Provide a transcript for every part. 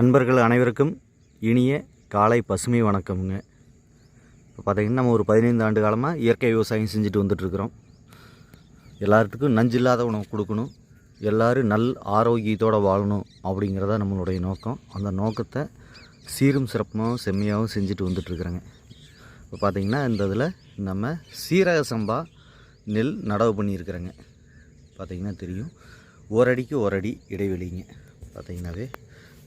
நண்பர்கள் அனைவருக்கும் இனிய காலை பசுமை வணக்கம்ங்க. இப்போ பார்த்திங்கன்னா நம்ம ஒரு 15 ஆண்டு காலமாக இயற்கை விவசாயம் செஞ்சுட்டு வந்துட்டுருக்குறோம். எல்லாத்துக்கும் நஞ்சு இல்லாத உணவு கொடுக்கணும், எல்லோரும் ஆரோக்கியத்தோடு வாழணும் அப்படிங்கிறத நம்மளுடைய நோக்கம். அந்த நோக்கத்தை சீரும் சிறப்பாகவும் செம்மையாகவும் செஞ்சுட்டு வந்துட்டுருக்குறோங்க. இப்போ பார்த்திங்கன்னா இந்த இதில் நம்ம சீரக சம்பா நெல் நடவு பண்ணியிருக்கிறோங்க. பார்த்திங்கன்னா தெரியும், ஒரு அடிக்கு ஒரு அடி இடைவெளிங்க. பார்த்திங்கனாவே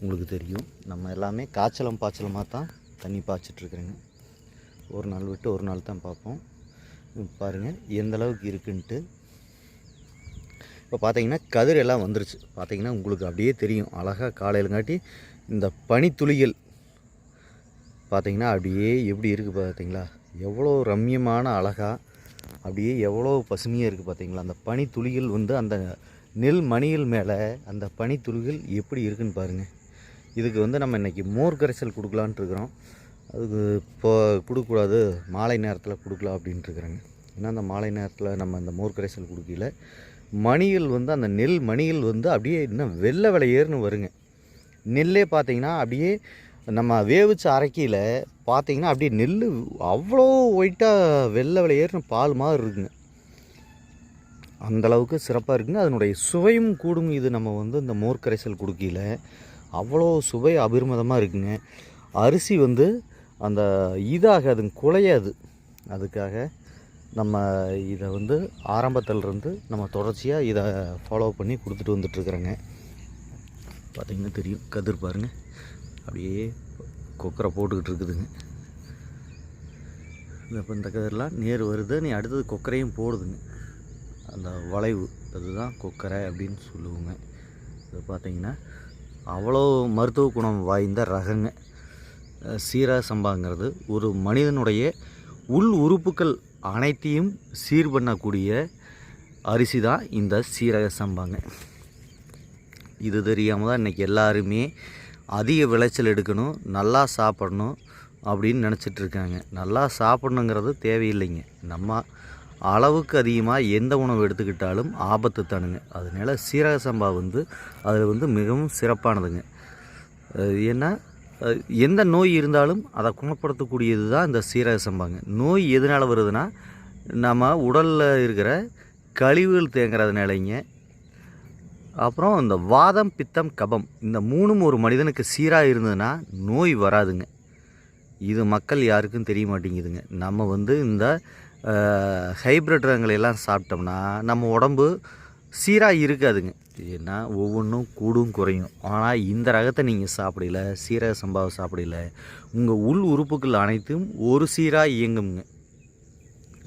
உங்களுக்கு தெரியும், நம்ம எல்லாமே பாய்ச்சலமாக தான் தண்ணி பாய்ச்சிட்ருக்குறேங்க. ஒரு நாள் விட்டு ஒரு நாள் தான் பார்ப்போம். பாருங்கள் எந்த அளவுக்கு இருக்குன்ட்டு. இப்போ பார்த்தீங்கன்னா கதிர் எல்லாம் வந்துருச்சு. பார்த்தீங்கன்னா உங்களுக்கு அப்படியே தெரியும், அழகாக காலையிலங்காட்டி இந்த பனித்துளிகள் பார்த்தீங்கன்னா அப்படியே எப்படி இருக்குது பார்த்தீங்களா, எவ்வளோ ரம்மியமான அழகாக அப்படியே எவ்வளோ பசுமையாக இருக்குது பார்த்தீங்களா. அந்த பனித்துளிகள் அந்த நெல் மணிகள் மேலே அந்த பனித்துளிகள் எப்படி இருக்குன்னு பாருங்கள். இதுக்கு நம்ம இன்றைக்கி மோர் கரைசல் கொடுக்கலான்ட்டு இருக்கிறோம். அதுக்கு இப்போ கொடுக்கக்கூடாது, மாலை நேரத்தில் கொடுக்கலாம் அப்படின்ட்டுருக்குறேங்க. ஏன்னா அந்த மாலை நேரத்தில் நம்ம அந்த மோர் கரைசல் கொடுக்கல, மணிகள் அந்த நெல் மணிகள் அப்படியே இன்னும் வெள்ளை விலையேறுன்னு வருங்க. நெல்லே பார்த்திங்கன்னா அப்படியே நம்ம வேவிச்சு அரைக்கையில் பார்த்திங்கன்னா அப்படியே நெல் அவ்வளோ ஒயிட்டாக வெள்ளை விலையேறுன்னு பால் மாதிரி இருக்குங்க. அந்தளவுக்கு சிறப்பாக இருக்குங்க. அதனுடைய சுவையும் கூடும். இது நம்ம இந்த மோர் கரைசல் கொடுக்கல அவ்வளோ சுவை அபிர்மதமாக இருக்குங்க. அரிசி அந்த இதாகாதுங்க, குலையாது. அதுக்காக நம்ம இதை ஆரம்பத்திலிருந்து நம்ம தொடர்ச்சியாக இதை ஃபாலோ பண்ணி கொடுத்துட்டு வந்துட்டுருக்குறேங்க. பார்த்திங்கன்னா தெரியும், கதிர் பாருங்கள் அப்படியே கொக்கரை போட்டுக்கிட்டு இருக்குதுங்க. இப்போ இந்த கதிரெலாம் நேர் வருது, நீ அடுத்தது கொக்கரையும் போடுதுங்க. அந்த வளைவு அதுதான் கொக்கரை அப்படின்னு சொல்லுவோங்க. இது பார்த்திங்கன்னா அவ்வளோ மருத்துவ குணம் வாய்ந்த ரகங்க. சீரக சம்பாங்கிறது ஒரு மனிதனுடைய உள் உறுப்புகள் அனைத்தையும் சீர் பண்ணக்கூடிய அரிசி தான் இந்த சீரக சம்பாங்க. இது தெரியாமல் தான் இன்றைக்கி எல்லாருமே அதிக விளைச்சல் எடுக்கணும், நல்லா சாப்பிடணும் அப்படின்னு நினச்சிட்ருக்காங்க. நல்லா சாப்பிடணுங்கிறது தேவையில்லைங்க. நம்ம அளவுக்கு அதிகமாக எந்த உணவு எடுத்துக்கிட்டாலும் ஆபத்து தானுங்க. அதனால் சீரக சம்பா அதில் மிகவும் சிறப்பானதுங்க. ஏன்னா எந்த நோய் இருந்தாலும் அதை குணப்படுத்தக்கூடியது தான் இந்த சீரக சம்பாங்க. நோய் எதனால் வருதுன்னா, நம்ம உடலில் இருக்கிற கழிவுகள் தேங்குறதுனாலைங்க. அப்புறம் இந்த வாதம், பித்தம், கபம் இந்த மூணும் ஒரு மனிதனுக்கு சீராக இருந்ததுன்னா நோய் வராதுங்க. இது மக்கள் யாருக்கும் தெரிய மாட்டேங்குதுங்க. நம்ம இந்த ஹைப்ரிட் ரகங்களெல்லாம் சாப்பிட்டோம்னா நம்ம உடம்பு சீராக இருக்காதுங்க. ஏன்னா ஒவ்வொன்றும் கூடும் குறையும். ஆனால் இந்த ரகத்தை நீங்கள் சாப்பிடல, சீரக சம்பாவை சாப்பிடல, உங்கள் உள் உறுப்புகள் அனைத்தும் ஒரு சீராக இயங்குங்க.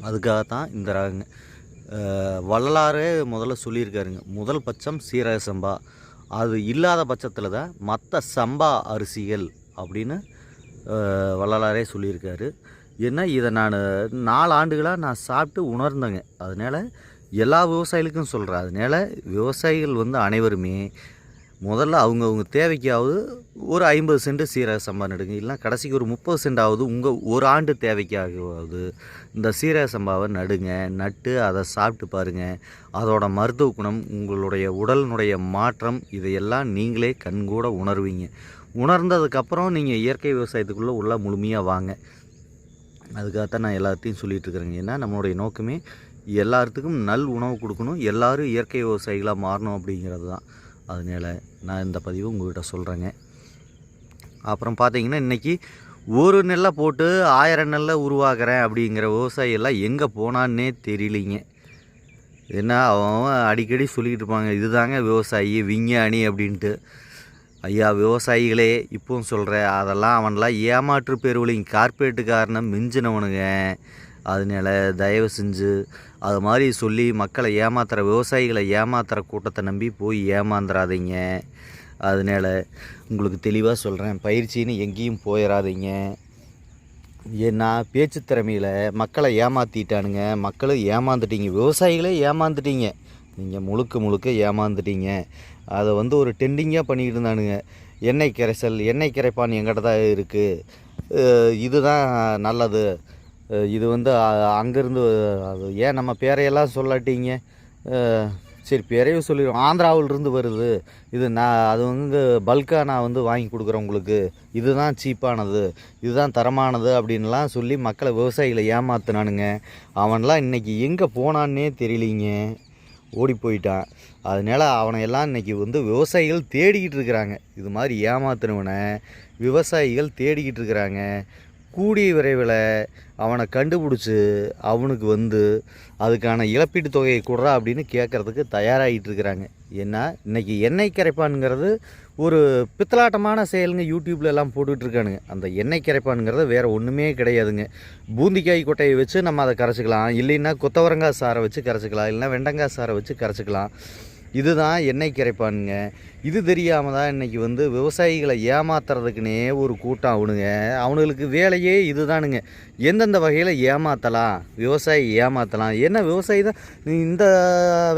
அதுக்காகத்தான் இந்த ரகங்க. வள்ளலாரே முதல்ல சொல்லியிருக்காருங்க, முதல் பட்சம் சீரக சம்பா, அது இல்லாத பட்சத்தில் தான் மற்ற சம்பா அரிசிகள் அப்படின்னு வள்ளலாரே சொல்லியிருக்காரு. ஏன்னா இதை நான் 4 ஆண்டுகளாக நான் சாப்பிட்டு உணர்ந்தேங்க. அதனால் எல்லா விவசாயிகளுக்கும் சொல்கிறேன். அதனால் விவசாயிகள் அனைவருமே முதல்ல அவங்கவுங்க தேவைக்காவது ஒரு 50 சென்ட் சீரக சம்பா நடுங்க, இல்லைனா கடைசிக்கு ஒரு 30 சென்டாவது உங்கள் ஒரு ஆண்டு தேவைக்காவது இந்த சீரக சம்பாவை நடுங்க. நட்டு அதை சாப்பிட்டு பாருங்கள். அதோட மருத்துவ குணம், உங்களுடைய உடலினுடைய மாற்றம், இதையெல்லாம் நீங்களே கண்கூட உணர்வீங்க. உணர்ந்ததுக்கப்புறம் நீங்கள் இயற்கை விவசாயத்துக்குள்ளே உள்ள முழுமையாக வாங்க. அதுக்காகத்தான் நான் எல்லாத்தையும் சொல்லிகிட்ருக்குறேங்க. ஏன்னா நம்மளுடைய நோக்கமே எல்லாத்துக்கும் உணவு கொடுக்கணும், எல்லோரும் இயற்கை விவசாயிகளாக மாறணும் அப்படிங்கிறது தான். அதனால் நான் இந்த பதிவு உங்கள்கிட்ட சொல்கிறேங்க. அப்புறம் பார்த்திங்கன்னா இன்றைக்கி ஒரு நெல்லை போட்டு 1000 நெல்லை உருவாக்குறேன் அப்படிங்கிற விவசாயியெல்லாம் எங்கே போனான்னே தெரியலிங்க. ஏன்னா அவன் அடிக்கடி சொல்லிக்கிட்டு இருப்பாங்க, இதுதாங்க விவசாயி, விஞ்ஞானி அப்படின்ட்டு. ஐயா விவசாயிகளே, இப்பவும் சொல்கிறேன், அதெல்லாம் அவனெலாம் ஏமாற்று பேர்வழிங்க, கார்பரேட்டுக்காரனை மிஞ்சினவனுங்க. அதனால தயவு செஞ்சு அது மாதிரி சொல்லி மக்களை ஏமாத்துகிற, விவசாயிகளை ஏமாத்துகிற கூட்டத்தை நம்பி போய் ஏமாந்துடாதீங்க. அதனால் உங்களுக்கு தெளிவாக சொல்கிறேன், பயிற்சின்னு எங்கேயும் போயிடாதீங்க. ஏன்னா பேச்சு திறமையில் மக்களை ஏமாற்றிட்டானுங்க. மக்களும் ஏமாந்துட்டீங்க, விவசாயிகளே ஏமாந்துட்டீங்க. நீங்கள் முழுக்க ஏமாந்துட்டீங்க. அதை ஒரு டெண்டிங்காக பண்ணிக்கிட்டு இருந்தானுங்க. எண்ணெய் கரைசல், எண்ணெய் கரைப்பான் எங்கிட்ட தான் இருக்குது, இதுதான் நல்லது, இது அங்கேருந்து ஏன் நம்ம பேரையெல்லாம் சொல்லாட்டீங்க, சரி பிறகு சொல்லிடுவோம் ஆந்திராவிலிருந்து வருது இது அது வந்து பல்காக நான் வந்து வாங்கி கொடுக்குறேன் உங்களுக்கு, இதுதான் சீப்பானது, இதுதான் தரமானது அப்படின்லாம் சொல்லி மக்களை விவசாயிகளை ஏமாத்தினானுங்க. அவன்லாம் இன்றைக்கி எங்கே போனான்னே தெரியலிங்க, ஓடி போயிட்டான். அதனால் அவனை எல்லாம் இன்றைக்கி வந்து விவசாயிகள் தேடிக்கிட்டு இருக்கிறாங்க. இது மாதிரி ஏமாத்தினவனை விவசாயிகள் தேடிக்கிட்டு இருக்கிறாங்க. கூடிய விரைவில் அவனை கண்டுபிடிச்சி அவனுக்கு வந்து அதுக்கான இழப்பீட்டு தொகையை கொடுறா அப்படின்னு கேட்குறதுக்கு தயாராகிட்டு இருக்கிறாங்க. ஏன்னா இன்றைக்கி எண்ணெய் கரைப்பானுங்கிறது ஒரு பித்தலாட்டமான செயலுங்க. யூடியூப்பில் எல்லாம் போட்டுட்ருக்கானுங்க. அந்த எண்ணெய் கரைப்பானுங்கிறது வேறு ஒன்றுமே கிடையாதுங்க. பூந்திக்காய் கொட்டையை வச்சு நம்ம அதை கரைச்சிக்கலாம், இல்லைன்னா கொத்தவரங்காய் சாரை வச்சு கரைச்சிக்கலாம், இல்லைன்னா வெண்டங்காய் சாரை வச்சு கரைச்சிக்கலாம். இதுதான் எண்ணெய் கரைப்பானுங்க. இது தெரியாமல் தான் இன்றைக்கி வந்து விவசாயிகளை ஏமாத்துறதுக்குன்னே ஒரு கூட்டம் அவனுங்களுக்கு வேலையே இது தானுங்க. எந்தெந்த வகையில் ஏமாற்றலாம், விவசாயி ஏமாற்றலாம். என்ன விவசாயி தான் இந்த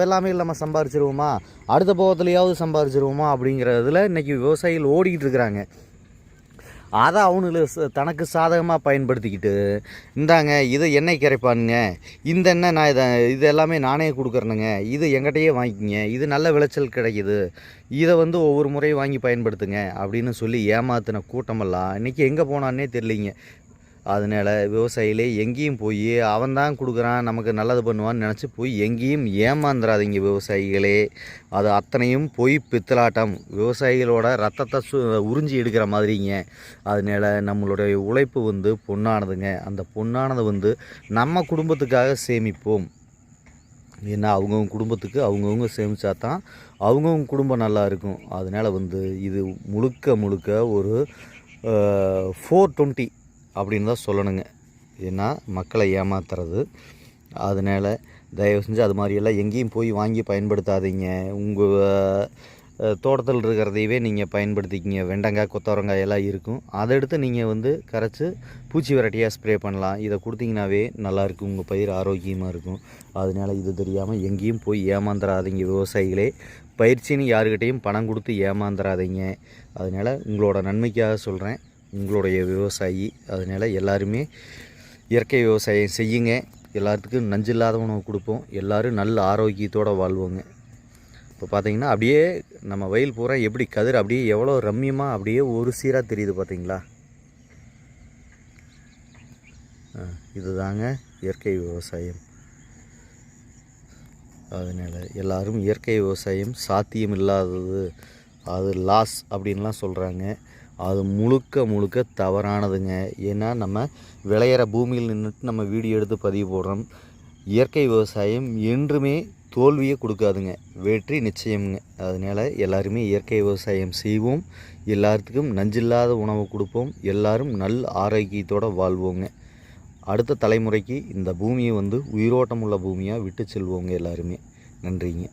வெள்ளாமையில் நம்ம சம்பாரிச்சிருவோமா, அடுத்த போகத்துலையாவது சம்பாரிச்சிருவோமா அப்படிங்கிறதுல இன்றைக்கி விவசாயிகள் ஓடிக்கிட்டு இருக்கிறாங்க. அதை அவனுக்கு தனக்கு சாதகமாக பயன்படுத்திக்கிட்டு, இந்தாங்க இதை எண்ணெய் கரைப்பானுங்க, இந்த எண்ணெய் நான் இது எல்லாமே நானே கொடுக்குறேனுங்க, இது எங்கிட்டையே வாங்கிக்கிங்க, இது நல்ல விளைச்சல் கிடைக்கிது, இதை வந்து ஒவ்வொரு முறையும் வாங்கி பயன்படுத்துங்க அப்படின்னு சொல்லி ஏமாத்தின கூட்டமெல்லாம் இன்றைக்கி எங்கே போனான்னே தெரியலிங்க. அதனால் விவசாயிகளே எங்கேயும் போய் அவன் தான் கொடுக்குறான் நமக்கு நல்லது பண்ணுவான்னு நினச்சி போய் எங்கேயும் ஏமாந்துடாதீங்க விவசாயிகளே. அது அத்தனையும் போய் பித்தலாட்டம், விவசாயிகளோட ரத்தத்தை உறிஞ்சி எடுக்கிற மாதிரிங்க. அதனால் நம்மளுடைய உழைப்பு வந்து பொன்னானதுங்க. அந்த பொன்னானது வந்து நம்ம குடும்பத்துக்காக சேமிப்போம். ஏன்னா அவங்கவுங்க குடும்பத்துக்கு அவங்கவுங்க சேமித்தா தான் அவங்கவுங்க குடும்பம் நல்லா இருக்கும். அதனால் வந்து இது முழுக்க முழுக்க ஒரு 420 அப்படின்னு தான் சொல்லணுங்க. ஏன்னா மக்களை ஏமாத்துறது. அதனால் தயவு செஞ்சு அது மாதிரியெல்லாம் எங்கேயும் போய் வாங்கி பயன்படுத்தாதீங்க. உங்கள் தோட்டத்தில் இருக்கிறதையவே நீங்கள் பயன்படுத்திக்கிங்க. வெண்டங்காய் கொத்தவரங்காய் எல்லாம் இருக்கும், அதை எடுத்து நீங்கள் வந்து கரைச்சி பூச்சி வெரைட்டியாக ஸ்ப்ரே பண்ணலாம். இதை கொடுத்தீங்கன்னாவே நல்லாயிருக்கும், உங்கள் பயிர் ஆரோக்கியமாக இருக்கும். அதனால் இது தெரியாமல் எங்கேயும் போய் ஏமாந்துடாதீங்க விவசாயிகளே. பயிற்சின்னு யாருக்கிட்டையும் பணம் கொடுத்து ஏமாந்துடாதீங்க. அதனால் உங்களோட நன்மைக்காக சொல்கிறேன், உங்களுடைய விவசாயி. அதனால் எல்லாருமே இயற்கை விவசாயம் செய்யுங்க. எல்லாத்துக்கும் நஞ்சில்லாத உணவு கொடுப்போம். எல்லோரும் நல்ல ஆரோக்கியத்தோடு வாழ்வோங்க. இப்போ பார்த்தீங்கன்னா அப்படியே நம்ம வயல் பூரா எப்படி கதிர் அப்படியே எவ்வளோ ரம்மியமாக அப்படியே ஒரு சீராக தெரியுது பார்த்தீங்களா. இதுதாங்க இயற்கை விவசாயம். அதனால் எல்லோரும் இயற்கை விவசாயம் சாத்தியம் இல்லாதது, அது லாஸ் அப்படின்லாம் சொல்கிறாங்க. அது முழுக்க முழுக்க தவறானதுங்க. ஏன்னா நம்ம விளையிற பூமியில் நின்றுட்டு நம்ம வீடியோ எடுத்து பதிவு போடுறோம். இயற்கை விவசாயம் என்றுமே தோல்வியை கொடுக்காதுங்க, வெற்றி நிச்சயம்ங்க. அதனால் எல்லாருமே இயற்கை விவசாயம் செய்வோம். எல்லாத்துக்கும் நஞ்சில்லாத உணவு கொடுப்போம். எல்லோரும் நல்ல ஆரோக்கியத்தோடு வாழ்வோங்க. அடுத்த தலைமுறைக்கு இந்த பூமியை வந்து உயிரோட்டம் உள்ள பூமியாக விட்டு செல்வோங்க எல்லாருமே. நன்றிங்க.